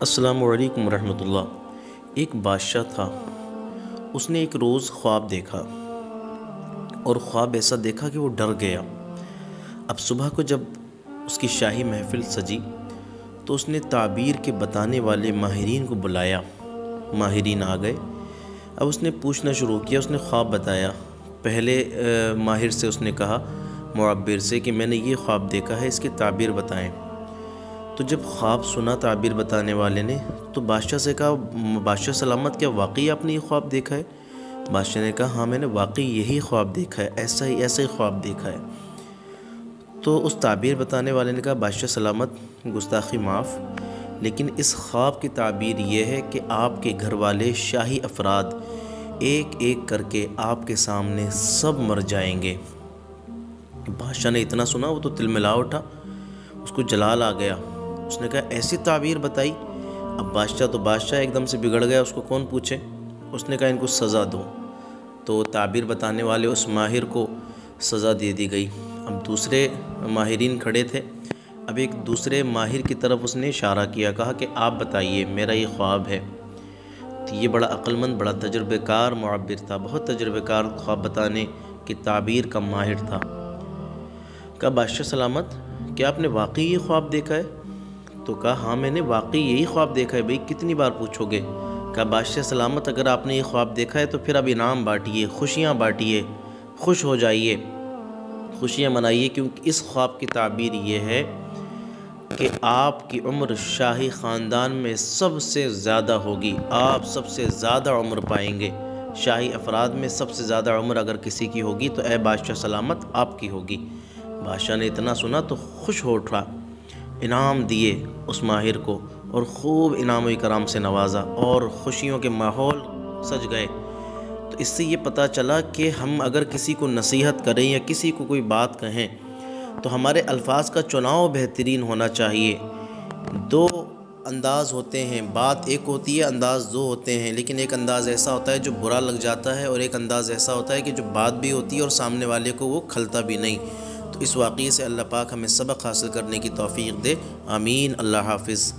السلام علیکم ورحمۃ اللہ۔ ایک بادشاہ تھا، اس نے ایک روز خواب دیکھا اور خواب ایسا دیکھا کہ وہ ڈر گیا۔ اب صبح کو جب اس کی شاہی محفل سجی تو اس نے تعبیر کے بتانے والے ماہرین کو بلایا۔ ماہرین آ گئے۔ اب اس نے پوچھنا شروع کیا، اس نے خواب بتایا۔ پہلے ماہر سے اس نے کہا، معبر سے، کہ میں نے یہ خواب دیکھا ہے، اس کی تعبیر بتائیں۔ تو جب خواب سنا تعبیر بتانے والے نے تو بادشاہ سے کہا، بادشاہ سلامت، کیا واقعی آپ نے یہ خواب دیکھا ہے؟ بادشاہ نے کہا، ہاں میں نے واقعی یہی خواب دیکھا ہے، ایسا ہی خواب دیکھا ہے۔ تو اس تعبیر بتانے والے نے کہا، بادشاہ سلامت، گستاخی معاف، لیکن اس خواب کی تعبیر یہ ہے کہ آپ کے گھر والے شاہی افراد ایک ایک کر کے آپ کے سامنے سب مر جائیں گے۔ بادشاہ نے اتنا سنا وہ تو تلملا اٹھا، اس کو جلال آ گیا۔ اس نے کہا، ایسی تعبیر بتائی؟ اب بادشاہ ایک دم سے بگڑ گیا، اس کو کون پوچھے؟ اس نے کہا، ان کو سزا دو۔ تو تعبیر بتانے والے اس ماہر کو سزا دے دی گئی۔ اب دوسرے ماہرین کھڑے تھے، اب ایک دوسرے ماہر کی طرف اس نے اشارہ کیا، کہا کہ آپ بتائیے، میرا یہ خواب ہے۔ تو یہ بڑا عقل مند، بڑا تجربہ کار معبر تھا، بہت تجربہ کار خواب بتانے کی تعبیر کا ماہر تھا۔ کہا، بادشاہ سلامت، کیا آپ نے واقعی یہ خواب دیکھا ہے؟ تو کہا، ہاں میں نے واقعی یہی خواب دیکھا ہے، بھئی کتنی بار پوچھو گے؟ کہا، بادشاہ سلامت، اگر آپ نے یہ خواب دیکھا ہے تو پھر اب انعام بانٹیے، خوشیاں بانٹیے، خوش ہو جائیے، خوشیاں منائیے، کیونکہ اس خواب کی تعبیر یہ ہے کہ آپ کی عمر شاہی خاندان میں سب سے زیادہ ہوگی، آپ سب سے زیادہ عمر پائیں گے۔ شاہی افراد میں سب سے زیادہ عمر اگر کسی کی ہوگی تو اے بادشاہ سلامت آپ کی ہوگی۔ بادشاہ نے اتنا سنا تو خوش ہو اٹھا، انعام دیے اس ماہر کو اور خوب انعام و اکرام سے نوازا اور خوشیوں کے ماحول سج گئے۔ تو اس سے یہ پتہ چلا کہ ہم اگر کسی کو نصیحت کریں یا کسی کو کوئی بات کہیں تو ہمارے الفاظ کا چناؤ بہترین ہونا چاہیے۔ دو انداز ہوتے ہیں، بات ایک ہوتی ہے، انداز دو ہوتے ہیں، لیکن ایک انداز ایسا ہوتا ہے جو برا لگ جاتا ہے اور ایک انداز ایسا ہوتا ہے کہ جو بات بھی ہوتی ہے اور سامنے والے کو وہ کھلتا بھی نہیں۔ تو اس واقعے سے اللہ پاک ہمیں سبق حاصل کرنے کی توفیق دے، آمین۔ اللہ حافظ۔